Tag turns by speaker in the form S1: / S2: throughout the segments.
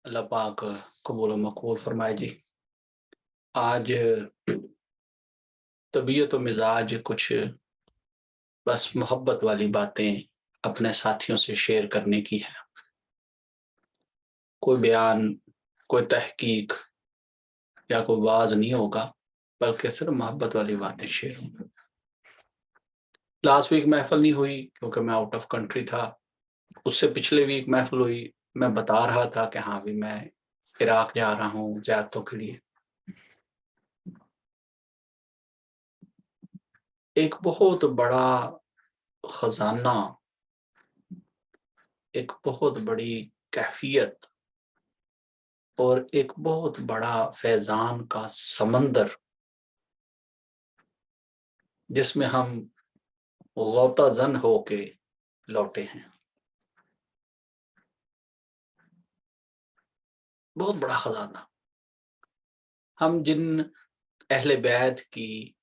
S1: अल्लाह पाक कबूल व मकबूल फरमाए जी। आज तबीयत व मिजाज कुछ बस मोहब्बत वाली बातें अपने साथियों से शेयर करने की है। कोई बयान, कोई तहकीक या कोई वाज नहीं होगा, बल्कि सिर्फ मोहब्बत वाली बातें शेयर होंगी। लास्ट वीक महफिल नहीं हुई क्योंकि मैं आउट ऑफ कंट्री था। उससे पिछले वीक महफिल हुई। मैं बता रहा था कि हाँ भी मैं इराक जा रहा हूँ ज़ियारतों के लिए। एक बहुत बड़ा खजाना, एक बहुत बड़ी कैफियत और एक बहुत बड़ा फैजान का समंदर, जिसमें हम गौता जन होके लौटे हैं। बहुत बड़ा खजाना। हम जिन अहले बैत की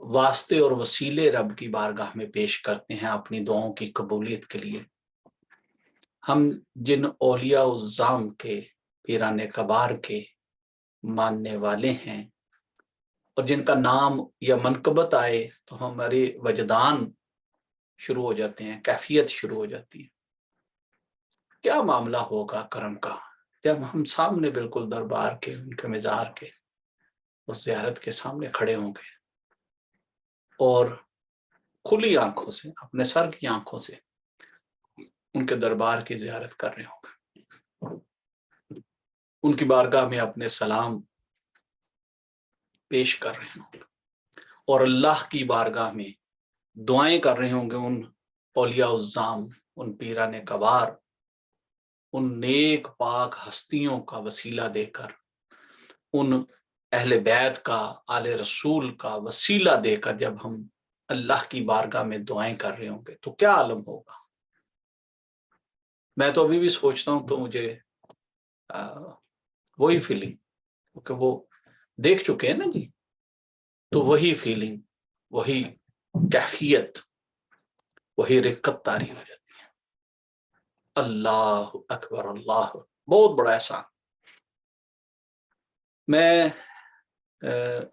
S1: वास्ते और वसीले रब की बारगाह में पेश करते हैं अपनी दुआओं की कबूलियत के लिए, हम जिन औलिया उज़्ज़ाम के, पीराने कबार के मानने वाले हैं और जिनका नाम या मनकबत आए तो हमारे वजदान शुरू हो जाते हैं, कैफियत शुरू हो जाती है। क्या मामला होगा करम का जब हम सामने बिल्कुल दरबार के, उनके मज़ार के, उस ज़ियारत के सामने खड़े होंगे और खुली आंखों से, अपने सर की आंखों से उनके दरबार की ज़ियारत कर रहे होंगे, उनकी बारगाह में अपने सलाम पेश कर रहे होंगे और अल्लाह की बारगाह में दुआएं कर रहे होंगे उन औलिया उज़्ज़ाम, उन पीराने कबार, उन नेक पाक हस्तियों का वसीला देकर, उन अहले बैत का, आले रसूल का वसीला देकर जब हम अल्लाह की बारगाह में दुआएं कर रहे होंगे तो क्या आलम होगा। मैं तो अभी भी सोचता हूं तो मुझे वही फीलिंग, क्योंकि वो देख चुके हैं ना जी, तो वही फीलिंग, वही कैफियत, वही रिक्कत तारी हो जाती है। अल्लाह अकबर, अल्लाह, बहुत बड़ा एहसान। मैं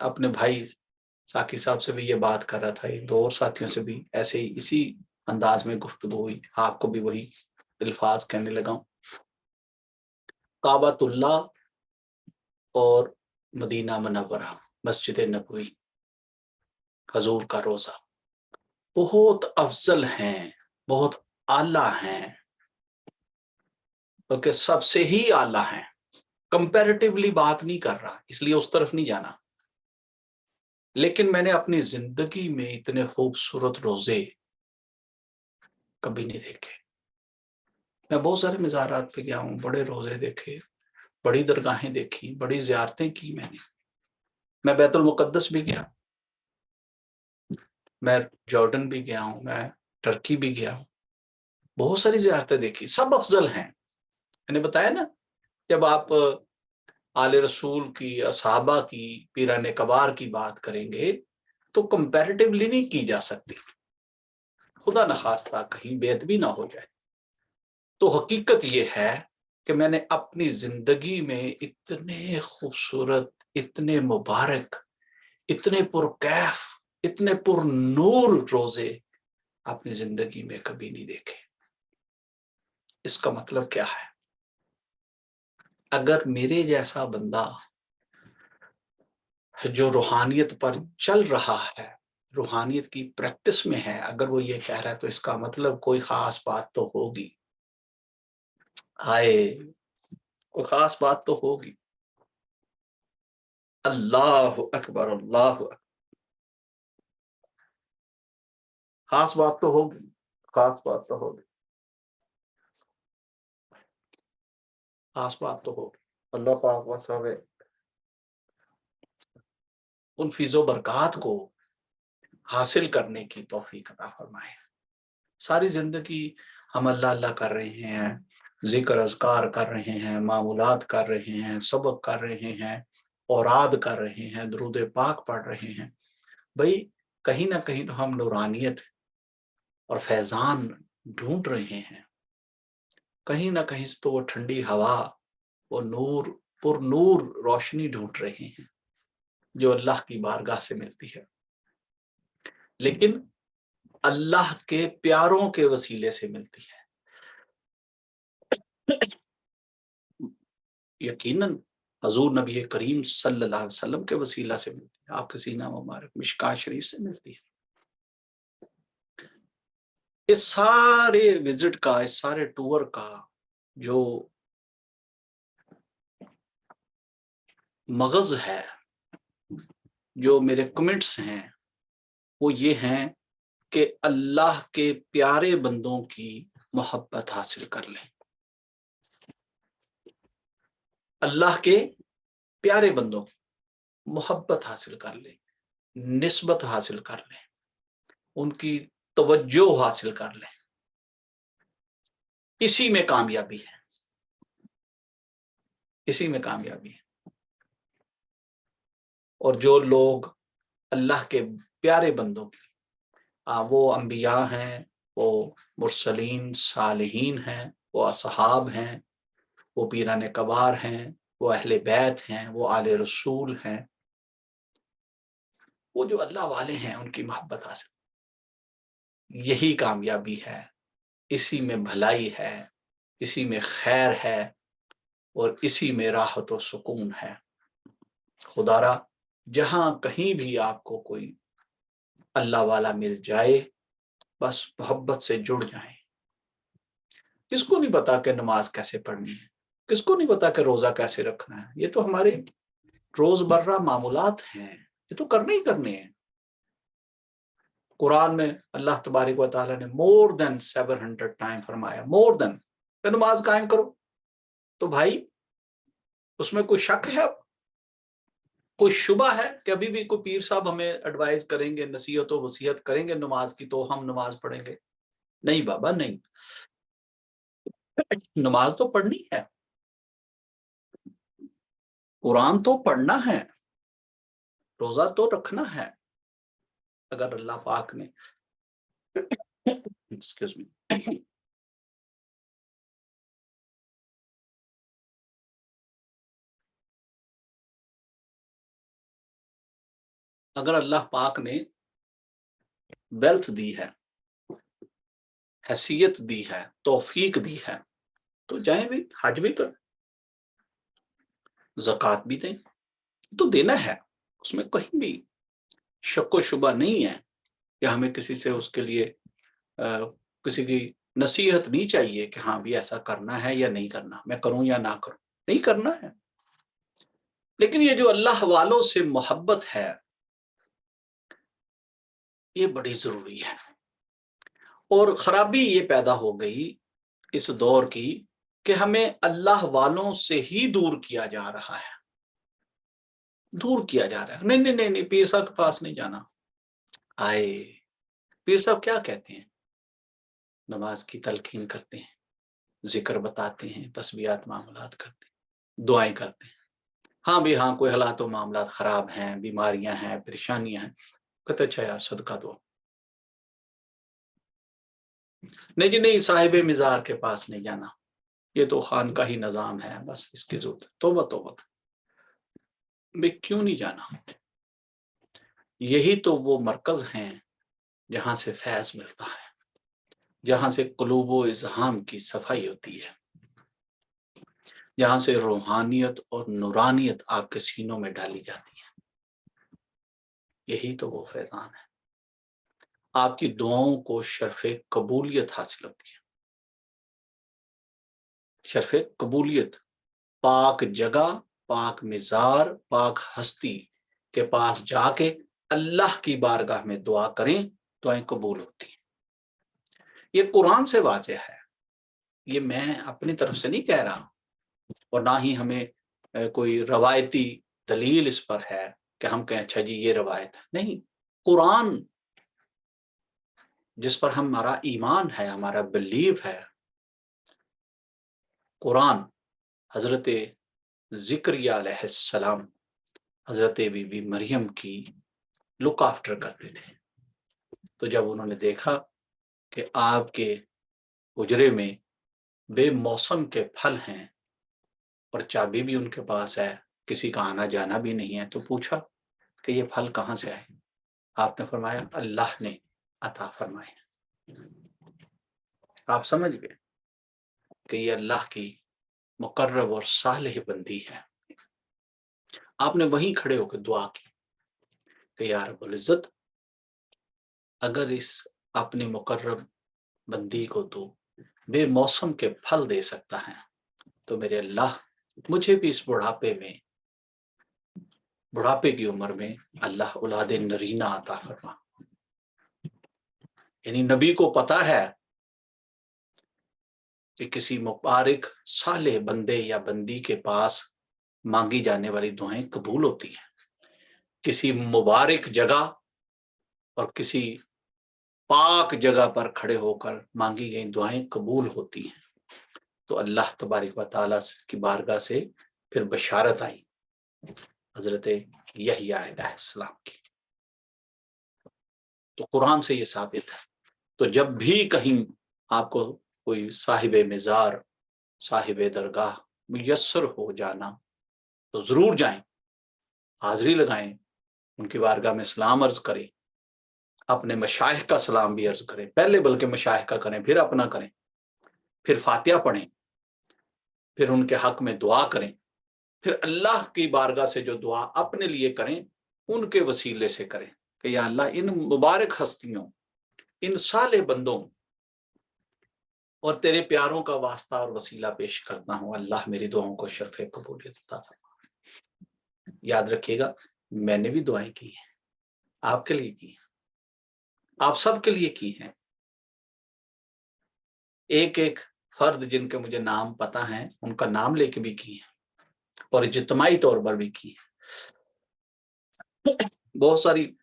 S1: अपने भाई साकी साहब से भी ये बात कर रहा था, एक दो और साथियों से भी ऐसे ही इसी अंदाज में गुफ्तगू हुई। आपको भी वही अल्फाज कहने लगा हूं। काबतुल्ला और मदीना मुनव्वरा, मस्जिद नबवी, हजूर का रोजा बहुत अफजल हैं, बहुत आला हैं, बल्कि सबसे ही आला हैं। कंपैरेटिवली बात नहीं कर रहा, इसलिए उस तरफ नहीं जाना, लेकिन मैंने अपनी जिंदगी में इतने खूबसूरत रोजे कभी नहीं देखे। मैं बहुत सारे मज़ारात पे गया हूँ, बड़े रोजे देखे, बड़ी दरगाहें देखी, बड़ी ज़ियारतें की मैंने। मैं बैतुल मुक़द्दस भी गया, मैं जॉर्डन भी गया हूँ, मैं टर्की भी गया हूँ, बहुत सारी ज़ियारतें देखी, सब अफजल हैं। मैंने बताया ना, जब आप आले रसूल की, असहाबा की, पीराने कबार की बात करेंगे तो कंपैरेटिवली नहीं की जा सकती। खुदा न खास्ता कहीं बेअदबी ना हो जाए। तो हकीकत ये है कि मैंने अपनी जिंदगी में इतने खूबसूरत, इतने मुबारक, इतने पुरकैफ, इतने पुरनूर रोजे अपनी जिंदगी में कभी नहीं देखे। इसका मतलब क्या है? अगर मेरे जैसा बंदा जो रूहानियत पर चल रहा है, रूहानियत की प्रैक्टिस में है, अगर वो ये कह रहा है तो इसका मतलब कोई खास बात तो होगी। हाय, कोई खास बात तो होगी। अल्लाह अकबर, अल्लाह अकबर। खास बात तो होगी, खास बात तो होगी, खास बात तो होगी। अल्लाह पाक बस हमें उन फीज़ो बरक़ात को हासिल करने की तौफ़ीक अता फ़रमाए। सारी ज़िंदगी हम अल्लाह अल्लाह कर रहे हैं, ज़िक्र अज़कार कर रहे हैं, मामूलात कर रहे हैं, सबक कर रहे हैं, औराद कर रहे हैं, दुरूद पाक पढ़ रहे हैं। भई कहीं न कहीं तो हम नूरानियत और फैज़ान ढूँढ रहे हैं। कहीं ना कहीं से तो वो ठंडी हवा, वो नूर, पुर नूर रोशनी ढूंढ रहे हैं जो अल्लाह की बारगाह से मिलती है, लेकिन अल्लाह के प्यारों के वसीले से मिलती है। यकीनन हजूर नबी करीम सल्लल्लाहु अलैहि वसल्लम के वसीला से मिलती है, आपके सीना मुबारक मिशकात शरीफ से मिलती है। इस सारे विजिट का, इस सारे टूर का जो मगज है, जो मेरे कमेंट्स हैं, वो ये हैं कि अल्लाह के प्यारे बंदों की मोहब्बत हासिल कर लें, अल्लाह के प्यारे बंदों की मोहब्बत हासिल कर लें, निस्बत हासिल कर लें, उनकी तवज्जो हासिल कर लें। इसी में कामयाबी है, इसी में कामयाबी है। और जो लोग अल्लाह के प्यारे बंदों की, वो अंबिया हैं, वो मुरसलीन सालिहीन हैं, वो असहाब हैं, वो पीराने कबार हैं, वो अहले बैत हैं, वो आले रसूल हैं, वो जो अल्लाह वाले हैं, उनकी मोहब्बत हासिल, यही कामयाबी है, इसी में भलाई है, इसी में खैर है, और इसी में राहत और सुकून है। खुदारा जहां कहीं भी आपको कोई अल्लाह वाला मिल जाए, बस मोहब्बत से जुड़ जाएं। किसको नहीं पता कि नमाज कैसे पढ़नी है, किसको नहीं पता कि रोजा कैसे रखना है, ये तो हमारे रोजमर्रा मामूलात हैं, ये तो करने ही करने हैं। कुरान में अल्लाह तबारिक व तआला ने मोर देन 700 टाइम फरमाया, मोर देन, नमाज कायम करो। तो भाई उसमें कोई शक है, कोई शुबा है कि अभी भी कोई पीर साहब हमें एडवाइस करेंगे, नसीहत और वसीयत करेंगे नमाज की, तो हम नमाज पढ़ेंगे? नहीं बाबा, नहीं। नमाज तो पढ़नी है, कुरान तो पढ़ना है, रोजा तो रखना है। अगर अल्लाह पाक ने एक्सक्यूज मी, अगर अल्लाह पाक ने वेल्थ दी है, हैसियत दी है, तौफीक दी है, तो जाए भी, हज भी करें, ज़कात भी दें, तो देना है, उसमें कहीं भी शक व शुबा नहीं है कि हमें किसी से उसके लिए किसी की नसीहत नहीं चाहिए कि हाँ भी ऐसा करना है या नहीं करना, मैं करूं या ना करूं, नहीं करना है। लेकिन ये जो अल्लाह वालों से मोहब्बत है, ये बड़ी जरूरी है। और खराबी ये पैदा हो गई इस दौर की कि हमें अल्लाह वालों से ही दूर किया जा रहा है, दूर किया जा रहा है। नहीं नहीं नहीं नहीं, पीर साहब के पास नहीं जाना। आए, पीर साहब क्या कहते हैं? नमाज की तलकीन करते हैं, जिक्र बताते हैं, तस्बीहात मामलात करते हैं, दुआएं करते हैं। हाँ भी हाँ, कोई हालात और मामलात खराब हैं, बीमारियां हैं, परेशानियां हैं, कहते अच्छा यार सदका दो। नहीं जी नहीं, साहिब मिजार के पास नहीं जाना, ये तो खान का ही निजाम है, बस इसकी जरूरत है। तोबा तोबा, मैं क्यों नहीं जाना? यही तो वो मरकज हैं जहां से फैज मिलता है, जहां से कुलूबो इज़हाम की सफाई होती है, जहां से रूहानियत और नूरानियत आपके सीनों में डाली जाती है। यही तो वो फैजान है, आपकी दुआओं को शर्फ़े कबूलियत हासिल होती है। शर्फ़े कबूलियत, पाक जगह, पाक मिज़ार, पाक हस्ती के पास जाके अल्लाह की बारगाह में दुआ करें, दुआएं कबूल होती हैं। ये कुरान से वाज़ेह है, ये मैं अपनी तरफ से नहीं कह रहा, और ना ही हमें कोई रवायती दलील इस पर है कि हम कहें अच्छा जी ये रवायत है। नहीं, कुरान जिस पर हमारा ईमान है, हमारा बिलीव है, कुरान हजरत ज़िक्रिया अलैहिस्सलाम, हजरत बीबी मरियम की लुक आफ्टर करते थे। तो जब उन्होंने देखा कि आपके हुजरे में बे मौसम के फल हैं और चाबी भी उनके पास है, किसी का आना जाना भी नहीं है। तो पूछा कि ये फल कहाँ से आए? आपने फरमाया अल्लाह ने अता फरमाए। आप समझ गए कि ये अल्लाह की मुकर्रब और सालेह बंदी है। आपने वहीं खड़े होकर दुआ की कि या रब्बुल इज्जत, अगर इस अपनी मुकर्रब बंदी को तो बेमौसम के फल दे सकता है, तो मेरे अल्लाह मुझे भी इस बुढ़ापे की उम्र में अल्लाह औलाद नरीना अता फरमा। यानी नबी को पता है कि किसी मुबारक साले बंदे या बंदी के पास मांगी जाने वाली दुआएं कबूल होती हैं। किसी मुबारक जगह और किसी पाक जगह पर खड़े होकर मांगी गई दुआएं कबूल होती हैं। तो अल्लाह तबारक व तआला की बारगाह से फिर बशारत आई हजरत यहया अलैहिस्सलाम की। तो कुरान से ये साबित है। तो जब भी कहीं आपको कोई साहिब मिजार, साहिब दरगाह मुयस्सर हो जाना, तो जरूर जाएं, हाजिरी लगाएं, उनकी बारगाह में सलाम अर्ज करें, अपने मशाइख का सलाम भी अर्ज करें, पहले बल्कि मशाइख का करें, फिर अपना करें, फिर फातिहा पढ़ें, फिर उनके हक में दुआ करें, फिर अल्लाह की बारगाह से जो दुआ अपने लिए करें उनके वसीले से करें कि या अल्लाह इन मुबारक हस्तियों, इन साले बंदों और तेरे प्यारों का वास्ता और वसीला पेश करता हूं, अल्लाह मेरी दुआओं को शर्फ कबूलियत अता फरमा। याद रखिएगा, मैंने भी दुआएं की हैं, आपके लिए की हैं, आप सबके लिए की हैं। एक एक फर्द जिनके मुझे नाम पता है उनका नाम लेके भी की है और इज्तिमाई तौर पर भी की है। बहुत सारी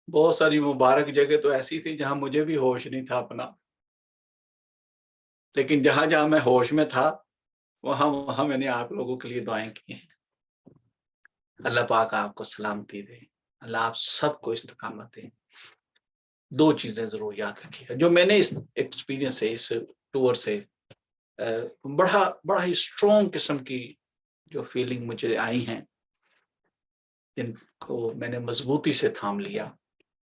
S1: बहुत सारी मुबारक जगह तो ऐसी थी जहां मुझे भी होश नहीं था अपना, लेकिन जहां जहां मैं होश में था वहां वहां मैंने आप लोगों के लिए दुआएं की हैं। अल्लाह पाक आपको सलामती दे, अल्लाह आप सबको इस्तकामत दे। दो चीजें जरूर याद रखिएगा जो मैंने इस एक्सपीरियंस से, इस टूर से बड़ा बड़ा ही स्ट्रॉन्ग किस्म की जो फीलिंग मुझे आई हैं, जिनको मैंने मजबूती से थाम लिया,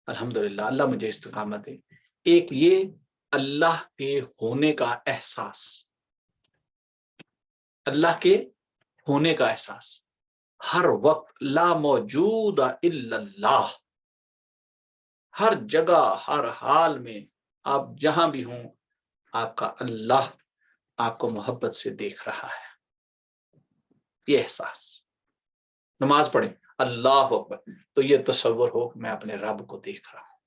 S1: अल्हम्दुलिल्लाह, अल्लाह मुझे इस्तकामत दे। एक ये अल्लाह के होने का एहसास, अल्लाह के होने का एहसास, हर वक्त ला मौजूदा इल्लल्लाह, हर जगह हर हाल में आप जहां भी हों आपका अल्लाह आपको मोहब्बत से देख रहा है। ये एहसास, नमाज पढ़े अल्लाह अकबर तो ये तसव्वुर हो मैं अपने रब को देख रहा हूं,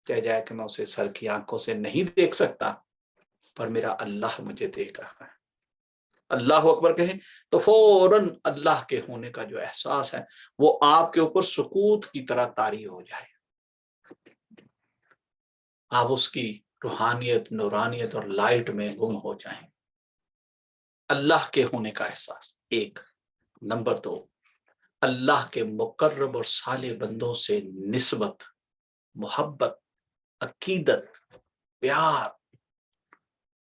S1: कह जाए कि मैं उसे सर की आंखों से नहीं देख सकता पर मेरा अल्लाह मुझे देख रहा है। अल्लाह अकबर कहें तो फौरन अल्लाह के होने का जो एहसास है वो आपके ऊपर सुकूत की तरह तारी हो जाए, आप उसकी रूहानियत, नूरानियत और लाइट में गुम हो जाएं। अल्लाह के होने का एहसास एक। नंबर दो, अल्लाह के मुकर्रब और साले बंदों से निस्बत, मोहब्बत, अकीदत, प्यार,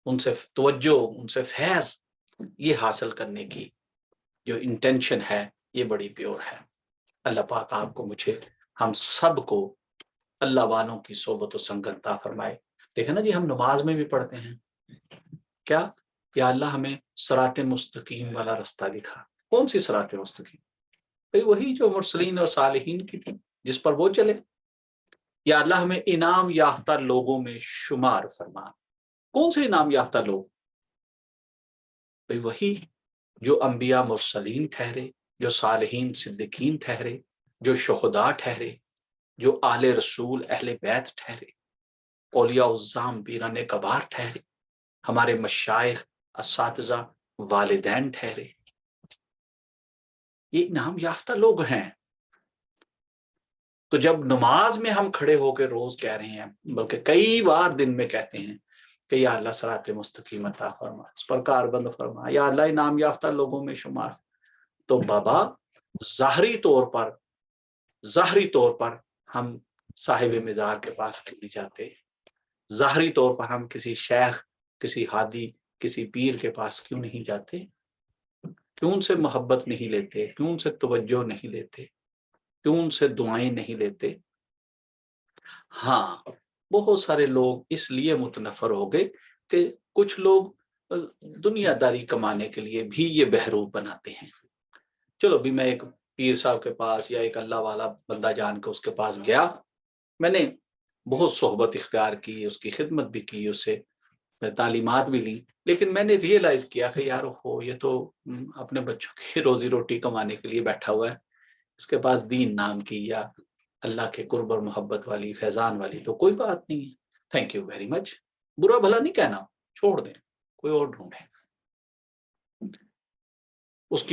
S1: उनसे तवज्जो, उनसे फैज, ये हासिल करने की जो इंटेंशन है ये बड़ी प्योर है। अल्लाह पाक आपको, मुझे, हम सब को अल्लाह वालों की सोबत और संगत अता फरमाए। देखा ना जी, हम नमाज में भी पढ़ते हैं क्या, या अल्लाह हमें सराते मुस्तकीम वाला रास्ता दिखा। कौन सी सराते मुस्तकीम? भाई वही जो मुरसलीन और सालिहीन की थी, जिस पर वो चले। या अल्लाह हमें इनाम याफ्ता लोगों में शुमार फरमा। कौन से इनाम याफ्ता लोग? भाई वही जो अंबिया मुरसलीन ठहरे, जो सालिहीन सिद्दीकीन ठहरे, जो शुहदा ठहरे, जो आले रसूल अहले बैत ठहरे, औलिया उज़्ज़ाम पीराने कबार ठहरे, हमारे मशाइख असातिज़ा वालिदैन ठहरे, ये इनाम याफ्ता लोग हैं। तो जब नमाज में हम खड़े होकर रोज कह रहे हैं, बल्कि कई बार दिन में कहते हैं कि या अल्लाह सराते मुस्तकीम अता फरमा, इस पर कारबंद फरमा, या अल्लाह इनाम याफ्ता लोगों में शुमार, तो बाबा ज़ाहरी तौर पर हम साहिब मिजार के पास क्यों नहीं जाते, ظاہری طور پر ہم کسی شیخ، کسی ہادی، کسی پیر کے پاس کیوں نہیں جاتے؟ کیوں ان سے محبت نہیں لیتے؟ کیوں ان سے توجہ نہیں لیتے؟ کیوں ان سے دعائیں نہیں لیتے؟ ہاں، بہت سارے لوگ اس لیے متنفر ہو گئے کہ کچھ لوگ دنیا داری کمانے کے لیے بھی یہ بہروپ بناتے ہیں۔ چلو بھی میں ایک پیر صاحب کے پاس یا ایک اللہ والا بندہ جان کے اس کے پاس گیا، میں نے بہت صحبت اختیار کی، اس کی خدمت بھی کی، اس سے تعلیمات بھی لی، لیکن میں نے ریئلائز کیا کہ یار یہ تو اپنے بچوں کی روزی روٹی کمانے کے لیے بیٹھا ہوا ہے، اس کے پاس دین نام کی یا اللہ کے قرب اور محبت والی، فیضان والی تو کوئی بات نہیں ہے۔ تھینک یو ویری مچ، برا بھلا نہیں کہنا، چھوڑ دیں، کوئی اور ڈھونڈیں۔ اس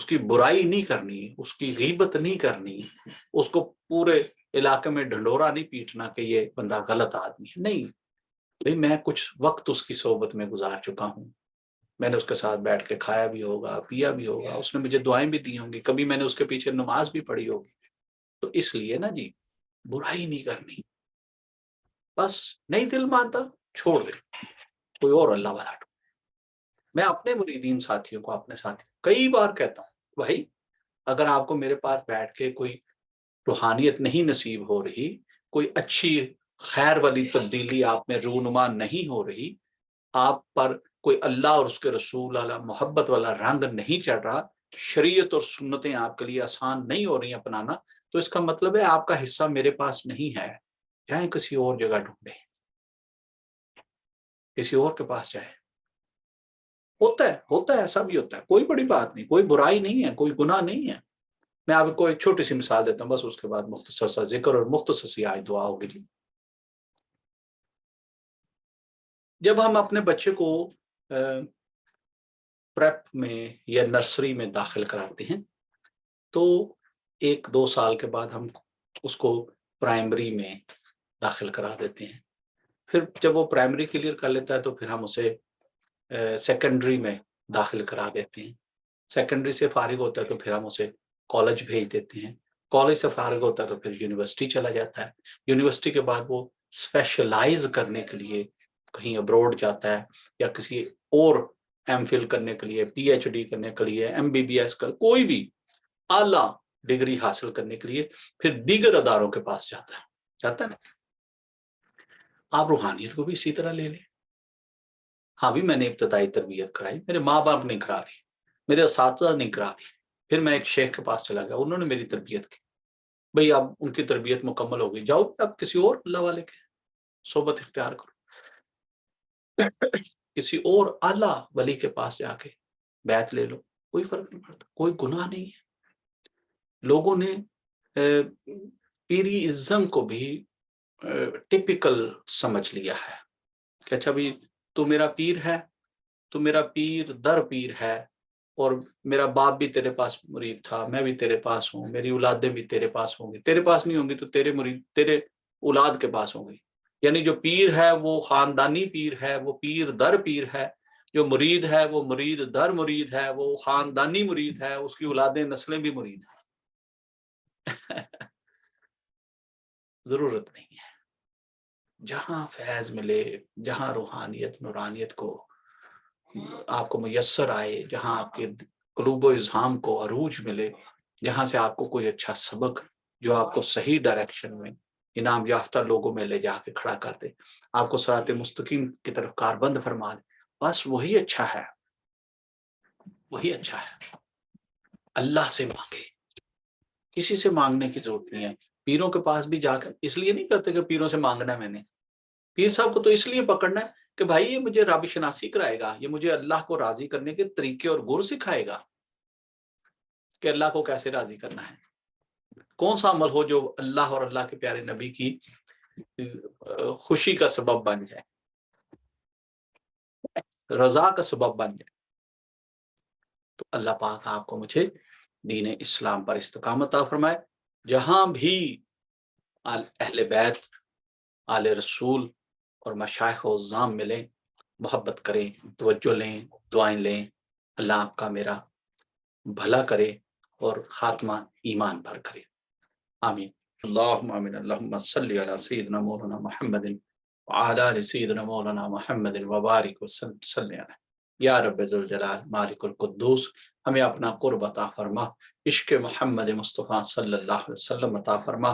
S1: کی برائی نہیں کرنی، اس کی غیبت نہیں کرنی، اس کو پورے علاقے میں ڈھنڈورا نہیں پیٹنا کہ یہ بندہ غلط آدمی ہے، نہیں بھئی، میں کچھ وقت اس کی صحبت میں گزار چکا ہوں، میں نے اس کے ساتھ بیٹھ کے کھایا بھی ہوگا، پیا بھی ہوگا، اس نے مجھے دعائیں بھی دی ہوں گی، کبھی میں نے اس کے پیچھے نماز بھی پڑھی ہوگی، تو اس لیے نا جی برائی نہیں کرنی، بس نہیں دل مانتا چھوڑ دے، کوئی اور اللہ والا۔ میں اپنے مریدین ساتھیوں کو، اپنے ساتھی کئی بار کہتا ہوں، بھائی اگر آپ کو میرے پاس بیٹھ کے کوئی روحانیت نہیں نصیب ہو رہی، کوئی اچھی خیر والی تبدیلی آپ میں رونما نہیں ہو رہی، آپ پر کوئی اللہ اور اس کے رسول والا محبت والا رنگ نہیں چڑھ رہا، شریعت اور سنتیں آپ کے لیے آسان نہیں ہو رہی اپنانا، تو اس کا مطلب ہے آپ کا حصہ میرے پاس نہیں ہے، جائیں کسی اور جگہ ڈھونڈیں، کسی اور کے پاس جائیں۔ ہوتا ہے ایسا بھی ہوتا ہے، کوئی بڑی بات نہیں، کوئی برائی نہیں ہے، کوئی گناہ نہیں ہے۔ میں آپ کو ایک چھوٹی سی مثال دیتا ہوں، بس اس کے بعد مختصر سا ذکر اور مختصر سی آج دعا ہوگی جی۔ جب ہم اپنے بچے کو پریپ میں یا نرسری میں داخل کراتے ہیں تو 1-2 سال کے بعد ہم اس کو پرائمری میں داخل کرا دیتے ہیں، پھر جب وہ پرائمری کلیئر کر لیتا ہے تو پھر ہم اسے سیکنڈری میں داخل کرا دیتے ہیں، سیکنڈری سے فارغ ہوتا ہے تو پھر ہم اسے کالج بھیج دیتے ہیں، کالج سے فارغ ہوتا ہے تو پھر یونیورسٹی چلا جاتا ہے، یونیورسٹی کے بعد وہ اسپیشلائز کرنے کے لیے کہیں ابروڈ جاتا ہے یا کسی اور ایم فل کرنے کے لیے، پی ایچ ڈی کرنے کے لیے، ایم بی بی ایس کا کوئی بھی اعلیٰ ڈگری حاصل کرنے کے لیے پھر دیگر اداروں کے پاس جاتا ہے نا۔ آپ روحانیت کو بھی اسی طرح لے لیں۔ ہاں بھی میں نے ابتدائی تربیت کرائی، میرے ماں باپ نے کرا دی، میرے اساتذہ نے کرا دی، پھر میں ایک شیخ کے پاس چلا گیا، انہوں نے میری تربیت کی، بھئی اب ان کی تربیت مکمل ہو گئی، جاؤ اب کسی اور اللہ والے کے صحبت اختیار کرو، کسی اور اعلیٰ ولی کے پاس جا کے بیعت لے لو، کوئی فرق نہیں پڑتا، کوئی گناہ نہیں ہے۔ لوگوں نے پیری ازم کو بھی ٹپیکل سمجھ لیا ہے کہ اچھا بھی تو میرا پیر ہے، تو میرا پیر در پیر ہے، اور میرا باپ بھی تیرے پاس مرید تھا، میں بھی تیرے پاس ہوں، میری اولادیں بھی تیرے پاس ہوں گی، تیرے پاس نہیں ہوں گی تو تیرے مرید تیرے اولاد کے پاس ہوں گی، یعنی جو پیر ہے وہ خاندانی پیر ہے، وہ پیر در پیر ہے، جو مرید ہے وہ مرید در مرید ہے، وہ خاندانی مرید ہے، اس کی اولادیں نسلیں بھی مرید ہیں۔ ضرورت نہیں ہے، جہاں فیض ملے، جہاں روحانیت نورانیت کو آپ کو میسر آئے، جہاں آپ کے قلوب و اذہان کو عروج ملے، جہاں سے آپ کو کوئی اچھا سبق جو آپ کو صحیح ڈائریکشن میں انعام یافتہ لوگوں میں لے جا کے کھڑا کر دے، آپ کو صراط مستقیم کی طرف کاربند فرما دے، بس وہی اچھا ہے، وہی اچھا ہے۔ اللہ سے مانگے، کسی سے مانگنے کی ضرورت نہیں ہے۔ پیروں کے پاس بھی جا کر اس لیے نہیں کرتے کہ پیروں سے مانگنا ہے، میں نے پیر صاحب کو تو اس لیے پکڑنا ہے کہ بھائی یہ مجھے رب شناسی کرائے گا، یہ مجھے اللہ کو راضی کرنے کے طریقے اور گر سکھائے گا کہ اللہ کو کیسے راضی کرنا ہے، کون سا عمل ہو جو اللہ اور اللہ کے پیارے نبی کی خوشی کا سبب بن جائے، رضا کا سبب بن جائے۔ تو اللہ پاک آپ کو مجھے دین اسلام پر استقامت عطا فرمائے، جہاں بھی اہل بیت، آل رسول اور مشائخ و عظام ملیں، محبت کریں، توجہ لیں، دعائیں لیں، اللہ آپ کا میرا بھلا کرے اور خاتمہ ایمان پر کرے، آمین۔ اللہم آمین۔ اللہم صلی علی سیدنا مولانا محمد वअला आलि सय्यिदिना मौलाना मुहम्मद व बारिक वसल्लम अलैहि। या रब्ब ज़ुल जलाल मालिकुल कुद्दूस, हमें अपना कुर्ब अता फरमा, इश्क मोहम्मद मुस्तफ़ा सल्लल्लाहु अलैहि वसल्लम अता फरमा,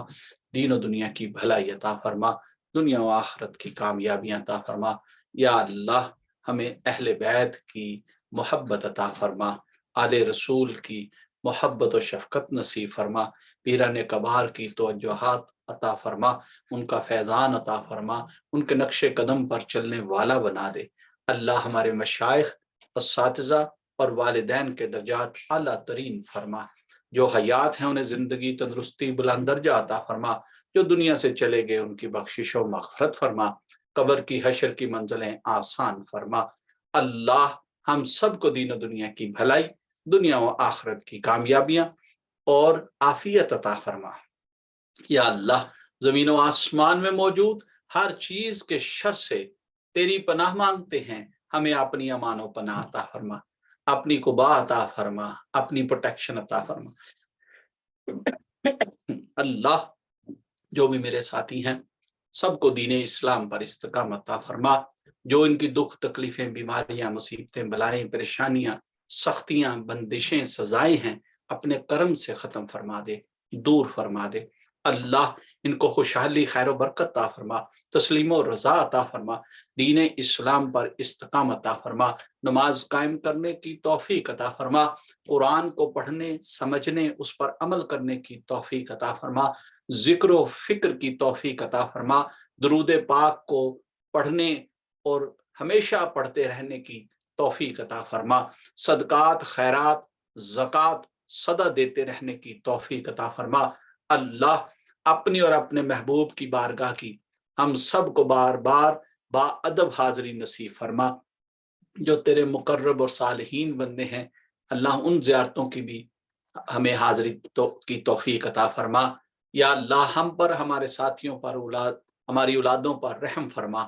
S1: दीन और दुनिया की भलाई अता फरमा, दुनिया व आखिरत की कामयाबियां अता फरमा। या अल्लाह, हमें अहले बैत की मोहब्बत अता फरमा, आले रसूल की मोहब्बत और शफ़क़त नसीब फरमा, पीराने कबार की तवज्जुहात अता फरमा, उनका फैज़ान अता फरमा, उनके नक्शे कदम पर चलने वाला बना दे। अल्लाह, हमारे मशाइख, असातिज़ा और वालिदैन के दर्जात आला तरीन फरमा। जो हयात हैं उन्हें ज़िंदगी, तंदुरुस्ती, बुलंद दर्जा अता फरमा। जो दुनिया से चले गए उनकी बख्शिश व मग़फ़िरत फरमा। कब्र की, हश्र की मंज़िलें आसान फरमा। अल्लाह, हम सबको दीन और दुनिया की भलाई, दुनिया व आखिरत की कामयाबियां और आफियत अता फरमा। या अल्लाह, ज़मीन व आसमान में मौजूद हर चीज के शर से तेरी पनाह मांगते हैं। हमें अपनी अमान व पनाह अता फरमा, अपनी कुबा अता फरमा, अपनी प्रोटेक्शन अता फरमा। अल्लाह, जो भी मेरे साथी हैं सबको दीन इस्लाम पर इस्तकामत अता फरमा। जो इनकी दुख तकलीफें, बीमारियां, मुसीबतें, बलाएं, परेशानियां, सख्तियां, बंदिशें, सजाएं हैं, अपने करम से ख़त्म फरमा दे, दूर फरमा दे। अल्लाह, इनको खुशहाली, खैर बरकत अता फरमा, तस्लीम और रज़ा अता फरमा, दीन इस्लाम पर इस्तकामत अता फरमा, नमाज कायम करने की तौफीक अता फरमा, कुरान को पढ़ने, समझने, उस पर अमल करने की तौफीक अता फरमा, जिक्र व फिक्र की तौफीक अता फरमा, दुरूद पाक को पढ़ने और हमेशा पढ़ते रहने की तौफीक अता फरमा, सदकात, खैरात, ज़कात, सदा देते रहने की तौफीक अता फरमा। अल्लाह, अपनी और अपने महबूब की बारगाह की हम सब को बार बार बाअदब हाज़िरी नसीब फरमा। जो तेरे मुकर्रब और सालिहीन बंदे हैं, अल्लाह, उन ज़ियारतों की भी हमें हाज़िरी की तौफीक अता फरमा। या अल्लाह, हम पर, हमारे साथियों पर, औलाद, हमारी औलादों पर रहम फरमा,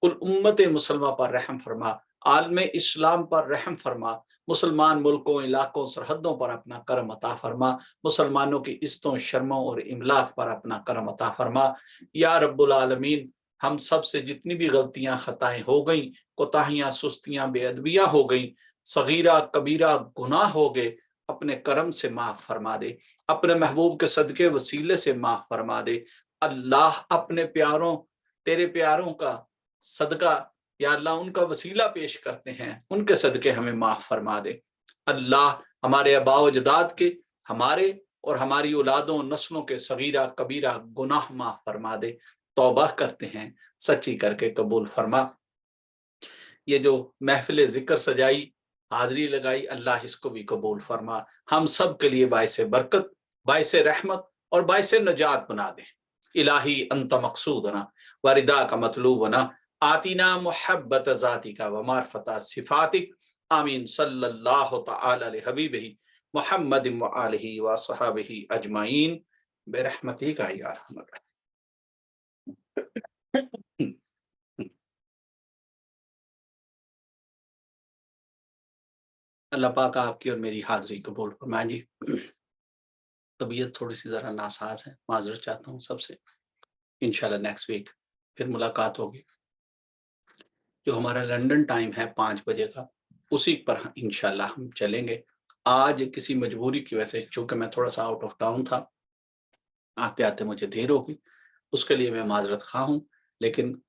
S1: कुल उम्मत मुसलमा पर रहम फरमा, आलम इस्लाम पर रहम फरमा, मुसलमान मुल्कों, इलाकों, सरहदों पर अपना करम अता फरमा, मुसलमानों की इज़्ज़तों, शर्मों और इमलाक पर अपना करम अता फरमा। या रब्बुल आलमीन, हम सब से जितनी भी गलतियां, खताएं हो गई, कोताहियां, सुस्तियां, बेअदबियां हो गई, सगीरा कबीरा गुनाह हो गए, अपने करम से माफ फरमा दे, अपने महबूब के सदके वसीले से माफ फरमा दे। अल्लाह, अपने प्यारों, तेरे प्यारों का सदका, या अल्लाह, उनका वसीला पेश करते हैं, उनके सदके हमें माफ फरमा दे। अल्लाह, हमारे आबा व अजदाद के, हमारे और हमारी औलादों, नस्लों के सगीरा कबीरा गुनाह माफ फरमा दे। तौबा करते हैं, सच्ची करके कबूल फरमा। ये जो महफिल जिक्र सजाई, हाजिरी लगाई, अल्लाह, इसको भी कबूल फरमा। हम सब के लिए बाइस बरकत, बाइस रहमत और बाइस नजात बना दे। इलाही अंत मकसूदना वरिदा का मतलूबना, आतीना मुहब्बत ज़ातिका व मारफता सिफातिक। आमीन। सल्लल्लाहु तआला अला हबीबिही मुहम्मद व आलिही व सहाबिही अजमाइन बिरहमतिका या अरहमर राहिमीन। अल्लाह पाक आपकी और मेरी हाजिरी कबूल फरमाए जी। तबीयत थोड़ी सी ज़रा नासाज है, माजरत चाहता हूँ सबसे। इंशाल्लाह नेक्स्ट वीक फिर मुलाकात होगी। जो हमारा लंदन टाइम है 5 बजे का, उसी पर इंशाल्लाह हम चलेंगे। आज किसी मजबूरी की वजह से, चूंकि मैं थोड़ा सा आउट ऑफ टाउन था, आते आते मुझे देर हो गई, उसके लिए मैं माजरत खा हूँ। लेकिन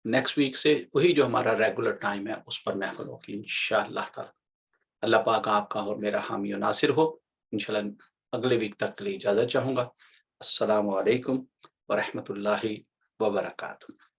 S1: नेक्स्ट वीक से वही जो हमारा रेगुलर टाइम है उस पर महफिल होगी इंशाअल्लाह ताला। अल्लाह पाक आपका और मेरा हामी और नासिर हो। इंशाल्लाह अगले वीक तक के लिए इजाज़त चाहूँगा। अस्सलामु अलैकुम व रहमतुल्लाहि व बरकातुहू।